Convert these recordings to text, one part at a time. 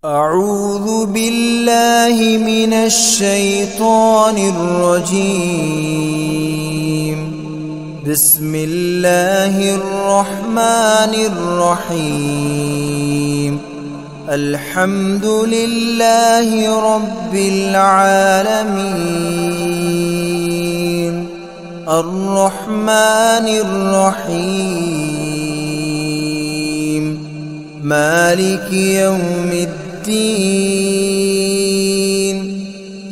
أعوذ بالله من الشيطان الرجيم. بسم الله الرحمن الرحيم. الحمد لله رب العالمين الرحمن الرحيم مالك يوم الدين.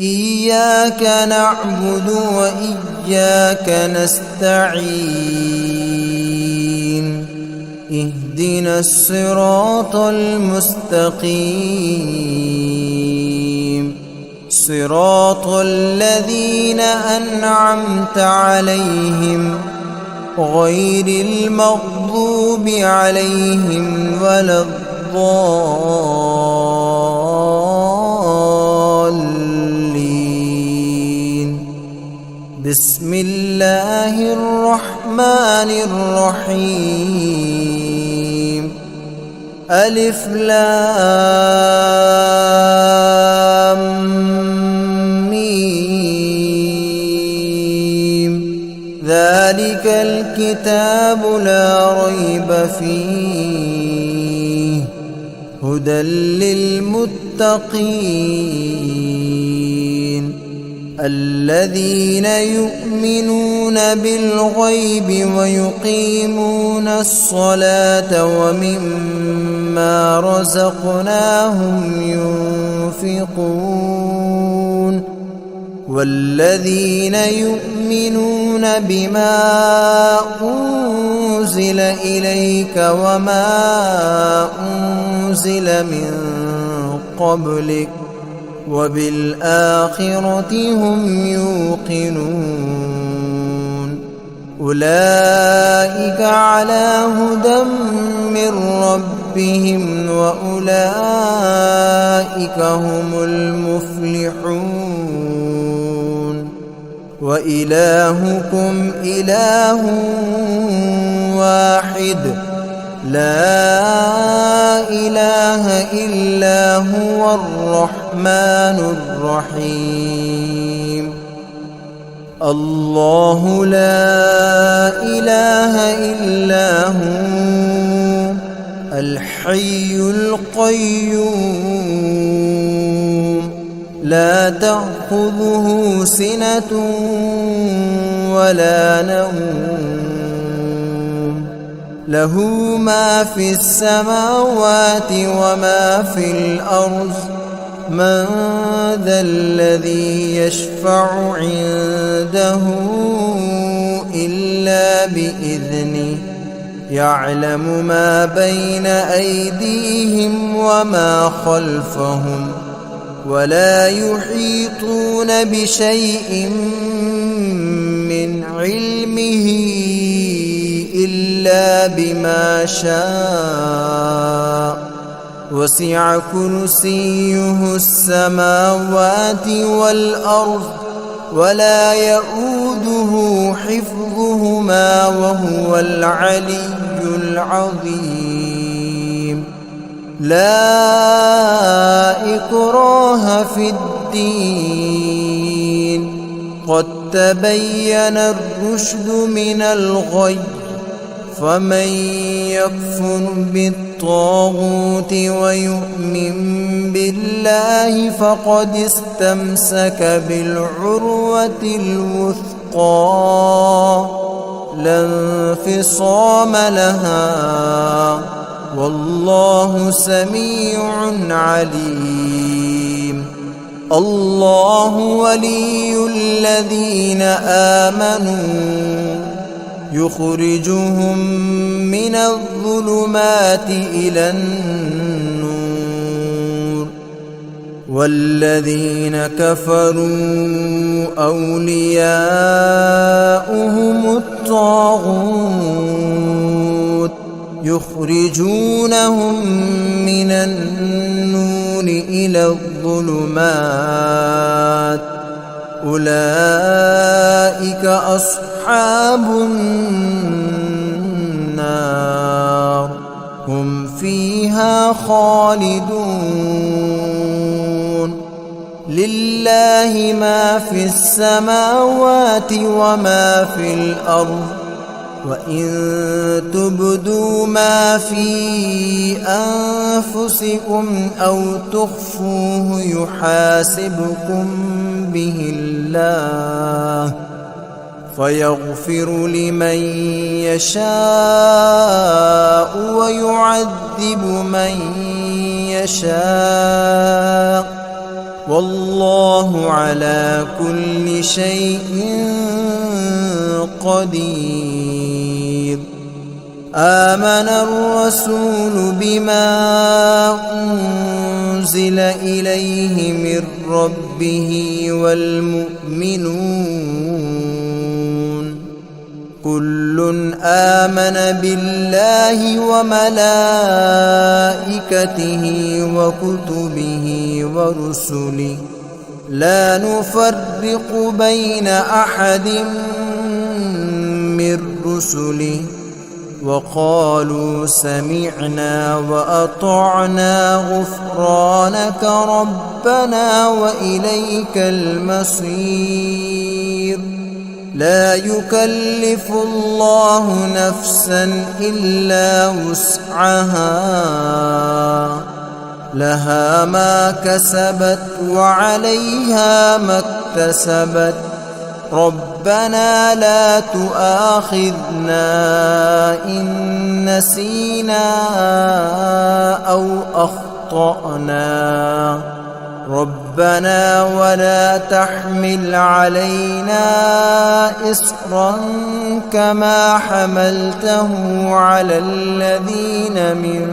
إياك نعبد وإياك نستعين. اهدنا الصراط المستقيم صراط الذين أنعمت عليهم غير المغضوب عليهم ولا الضالين. بسم الله الرحمن الرحيم. ألف لام ميم. ذلك الكتاب لا ريب فيه هدى للمتقين الذين يؤمنون بالغيب ويقيمون الصلاة ومما رزقناهم ينفقون والذين يؤمنون بما أنزل إليك وما أنزل من قبلك وبالآخرة هم يوقنون. أولئك على هدى من ربهم وأولئك هم المفلحون. وإلهكم إله واحد لا إله إلا هو الرحمن الرحيم. الله لا إله إلا هو الحي القيوم لا تأخذه سنة ولا نوم له ما في السماوات وما في الأرض. من ذا الذي يشفع عنده إلا بإذنه يعلم ما بين أيديهم وما خلفهم ولا يحيطون بشيء من علمه إلا بما شاء. وسع كرسيه السماوات والأرض ولا يؤوده حفظهما وهو العلي العظيم. لا إكراه في الدين قد تبين الرشد من الغي. فمن يكفر بالطاغوت ويؤمن بالله فقد استمسك بالعروة الوثقى لا انفصام لها والله سميع عليم. الله ولي الذين آمنوا يخرجهم من الظلمات إلى النور والذين كفروا أولياؤهم الطاغوت يخرجونهم من النور إلى الظلمات. أولئك أصحاب النار هم فيها خالدون. لله ما في السماوات وما في الأرض وإن تبدوا ما في أنفسكم أو تخفوه يحاسبكم به الله فيغفر لمن يشاء ويعذب من يشاء والله على كل شيء قدير. آمن الرسول بما أنزل إليه من ربه والمؤمنون كل آمن بالله وملائكته وكتبه ورسله لا نفرق بين أحد من رسله وقالوا سمعنا وأطعنا غفرانك ربنا وإليك المصير. لا يكلف الله نفسا إلا وسعها لها ما كسبت وعليها ما اكتسبت ربنا لا تؤاخذنا إن نسينا أو أخطأنا ربنا ولا تحمل علينا إصرا كما حملته على الذين من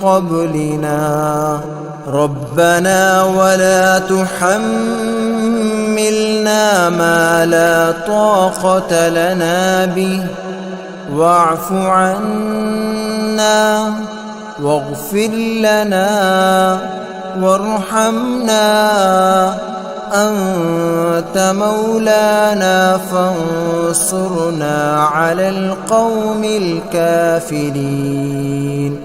قبلنا ربنا ولا تحملنا ما لا طاقة لنا به واعف عنا واغفر لنا وارحمنا أنت مولانا فانصرنا على القوم الكافرين.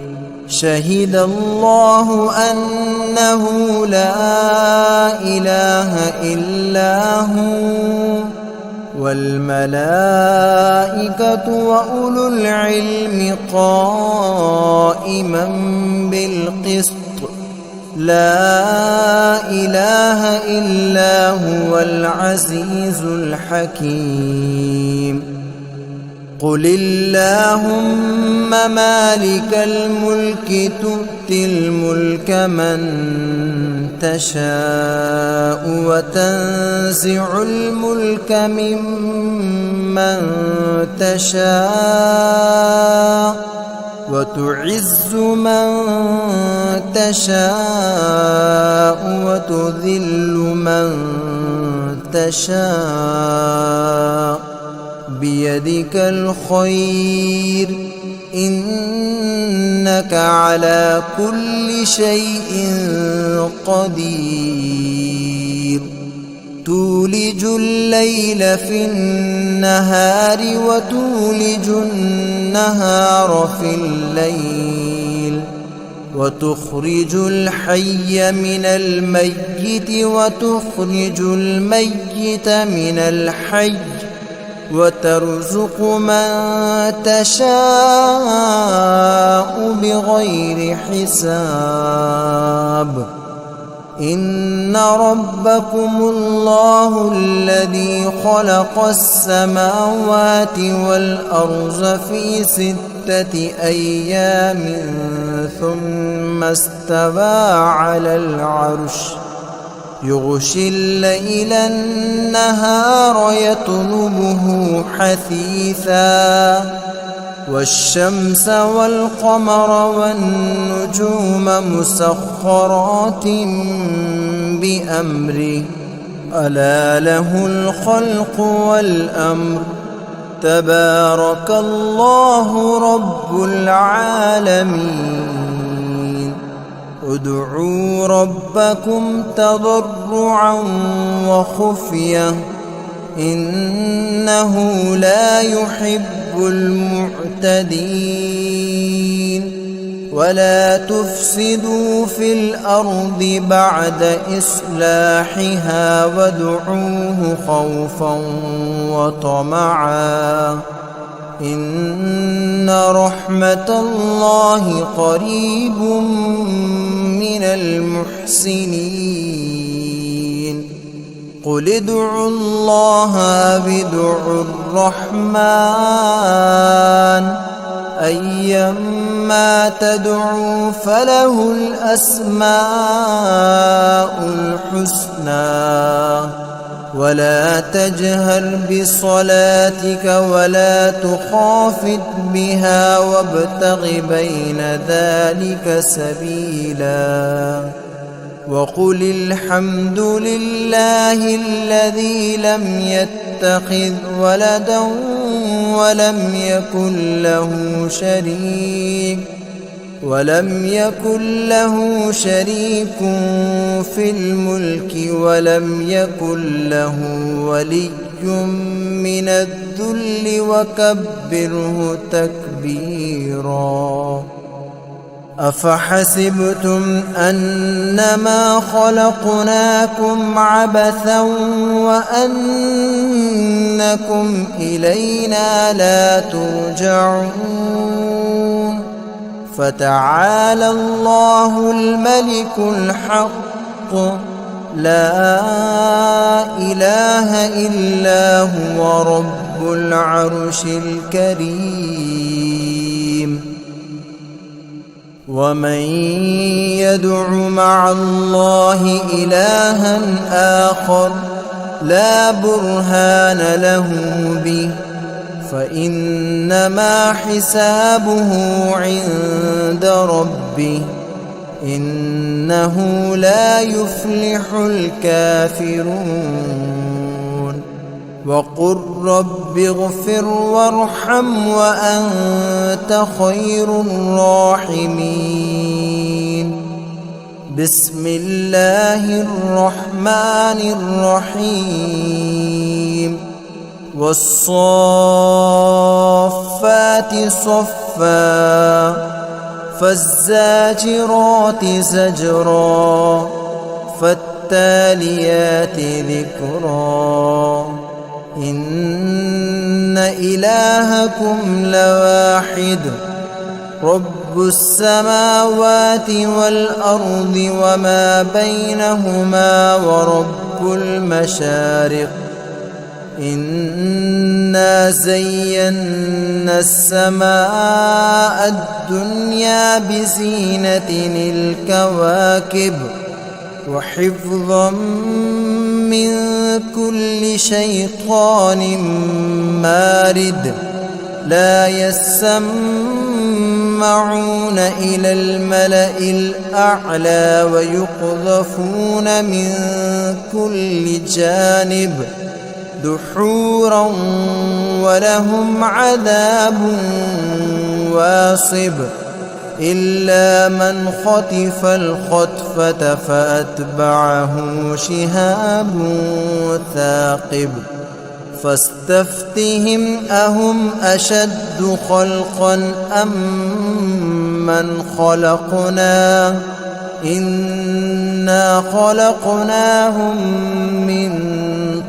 شهد الله أنه لا إله إلا هو والملائكة وأولو العلم قائما بالقسط لا إله إلا هو العزيز الحكيم. قل اللهم مالك الملك تؤتي الملك من تشاء وتنزع الملك ممن تشاء وتعز من تشاء وتذل من تشاء بيدك الخير إنك على كل شيء قدير. تولج الليل في النهار وتولج النهار في الليل وتخرج الحي من الميت وتخرج الميت من الحي وترزق من تشاء بغير حساب. إن ربكم الله الذي خلق السماوات والأرض في 6 أيام ثم استوى على العرش يغشي الليل النهار يطلبه حثيثا والشمس والقمر والنجوم مسخرات بأمره ألا له الخلق والأمر تبارك الله رب العالمين. ادعوا ربكم تضرعا وخفية إنه لا يحب المعتدين. ولا تفسدوا في الأرض بعد إصلاحها وادعوه خوفا وطمعا إن رحمة الله قريب من المحسنين قل ادعوا الله ادعوا الرحمن أيما تدعوا فله الأسماء الحسنى ولا تجهر بصلاتك ولا تخافت بها وابتغ بين ذلك سبيلا وقل الحمد لله الذي لم يتخذ ولدا ولم يكن له شريك في الملك ولم يكن له ولي من الذل وكبره تكبيرا أفحسبتم أنما خلقناكم عبثا وأنكم إلينا لا ترجعون فتعالى الله الملك الحق لا إله إلا هو رب العرش الكريم ومن يدع مع الله إلها آخر لا برهان له به فإنما حسابه عند ربه إنه لا يفلح الكافرون وقل رب اغفر وارحم وأنت خير الراحمين بسم الله الرحمن الرحيم والصافات صفا فالزاجرات زجرا فالتاليات ذكرا إن إلهكم لواحد رب السماوات والأرض وما بينهما ورب المشارق إنا زينا السماء الدنيا بزينة الكواكب وحفظا من كل شيطان مارد لا يسمعون إلى الملأ الأعلى ويقذفون من كل جانب دحورا ولهم عذاب واصب إلا من خطف الخطفة فأتبعه شهاب ثاقب فاستفتهم أهم أشد خلقا أم من خلقنا إنا خلقناهم من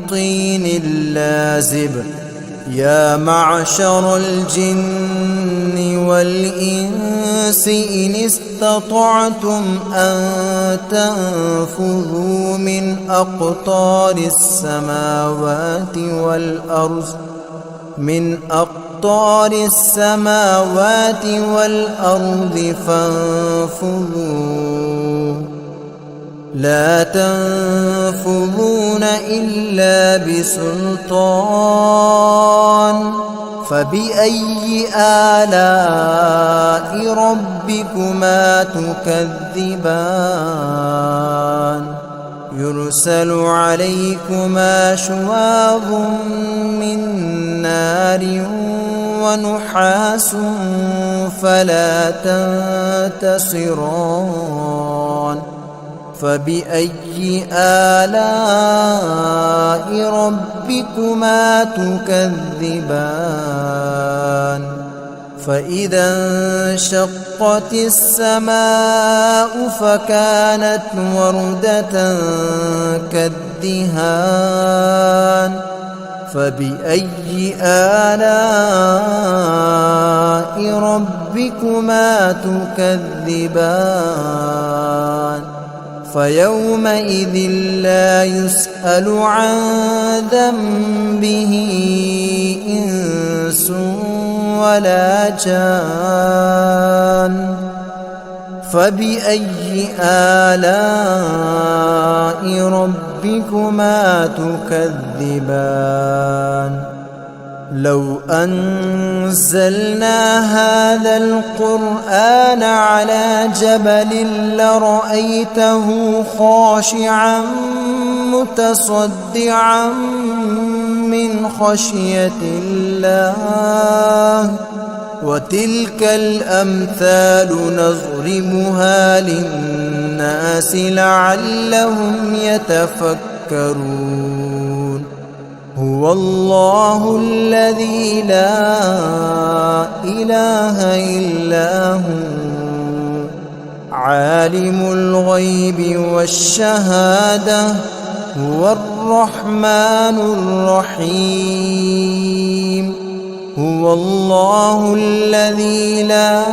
طين لازب يا معشر الجن والإنس إن استطعتم أن تنفذوا من أقطار السماوات والأرض فانفذوا لا تنفذون إلا بسلطان فبأي آلاء ربكما تكذبان يرسل عليكما شواظ من نار ونحاس فلا تنتصران فبأي آلاء ربكما تكذبان فإذا انشقت السماء فكانت وردة كالدهان فبأي آلاء ربكما تكذبان فيومئذ لا يسأل عن ذنبه إنس ولا جان فبأي آلاء ربكما تكذبان لو أنزلنا هذا القرآن على جبل لرأيته خاشعا متصدعا من خشية الله وتلك الأمثال نضربها للناس لعلهم يتفكرون هو الله الذي لا إله إلا هو عالم الغيب والشهادة هو الرحمن الرحيم هو الله الذي لا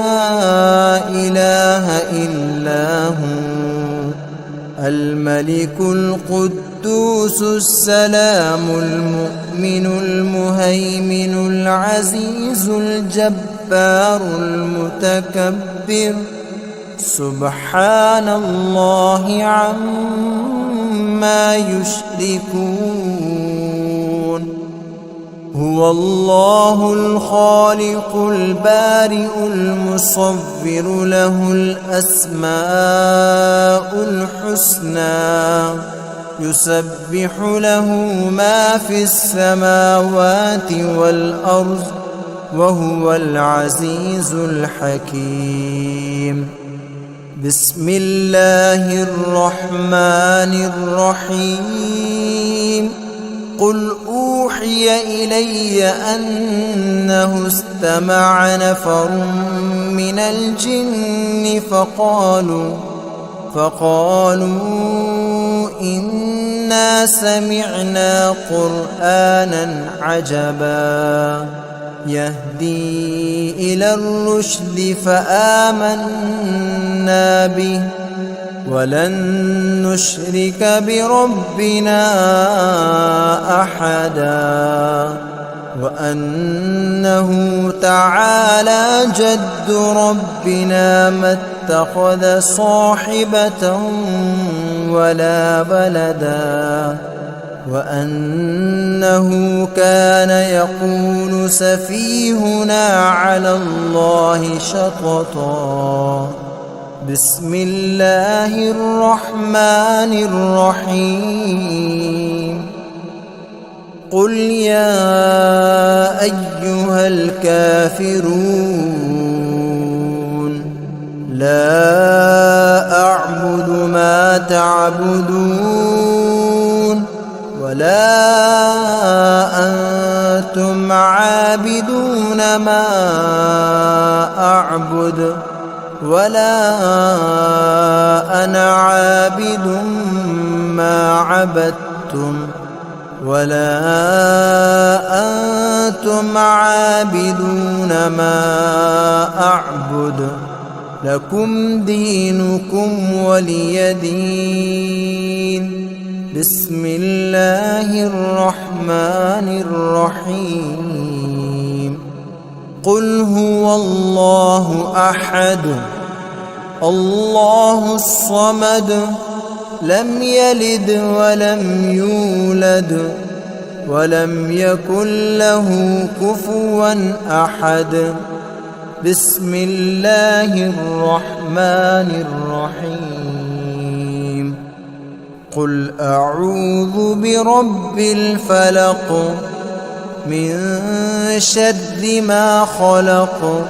إله إلا هو الملك القدوس السلام المؤمن المهيمن العزيز الجبار المتكبر سبحان الله عما يشركون هو الله الخالق البارئ المصور له الأسماء الحسنى يسبح له ما في السماوات والأرض وهو العزيز الحكيم بسم الله الرحمن الرحيم قل أوحي إلي أنه استمع نفر من الجن فقالوا إنا سمعنا قرآنا عجبا يهدي إلى الرشد فآمنا به ولن نشرك بربنا أحدا وأنه تعالى جد ربنا ما اتخذ صاحبة ولا ولدا وأنه كان يقول سفيهنا على الله شططا بسم الله الرحمن الرحيم قل يا أيها الكافرون لا أعبد ما تعبدون ولا أنتم عابدون ما أعبد ولا أنا عابد ما عبدتم ولا أنتم عابدون ما أعبد لكم دينكم ولي دين بسم الله الرحمن الرحيم قل هو الله أحد الله الصمد لم يلد ولم يولد ولم يكن له كفوا أحد بسم الله الرحمن الرحيم قل أعوذ برب الفلق من شر ما خلق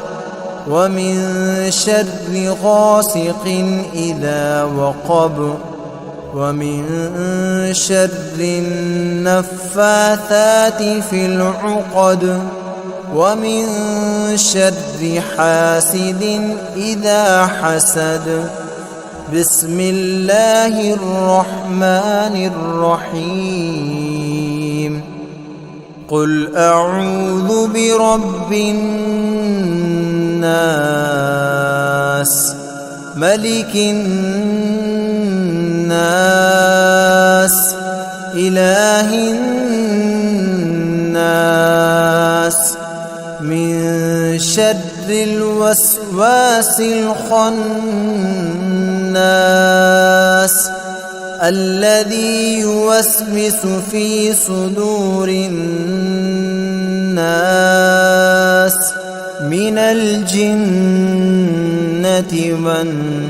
ومن شر غاسق إذا وقب ومن شر النفاثات في العقد ومن شر حاسد إذا حسد. بسم الله الرحمن الرحيم. قل أعوذ برب الناس ملك الناس إله الناس من شر الوسواس الخناس الذي يوسوس في صدور الناس من الجنة والناس.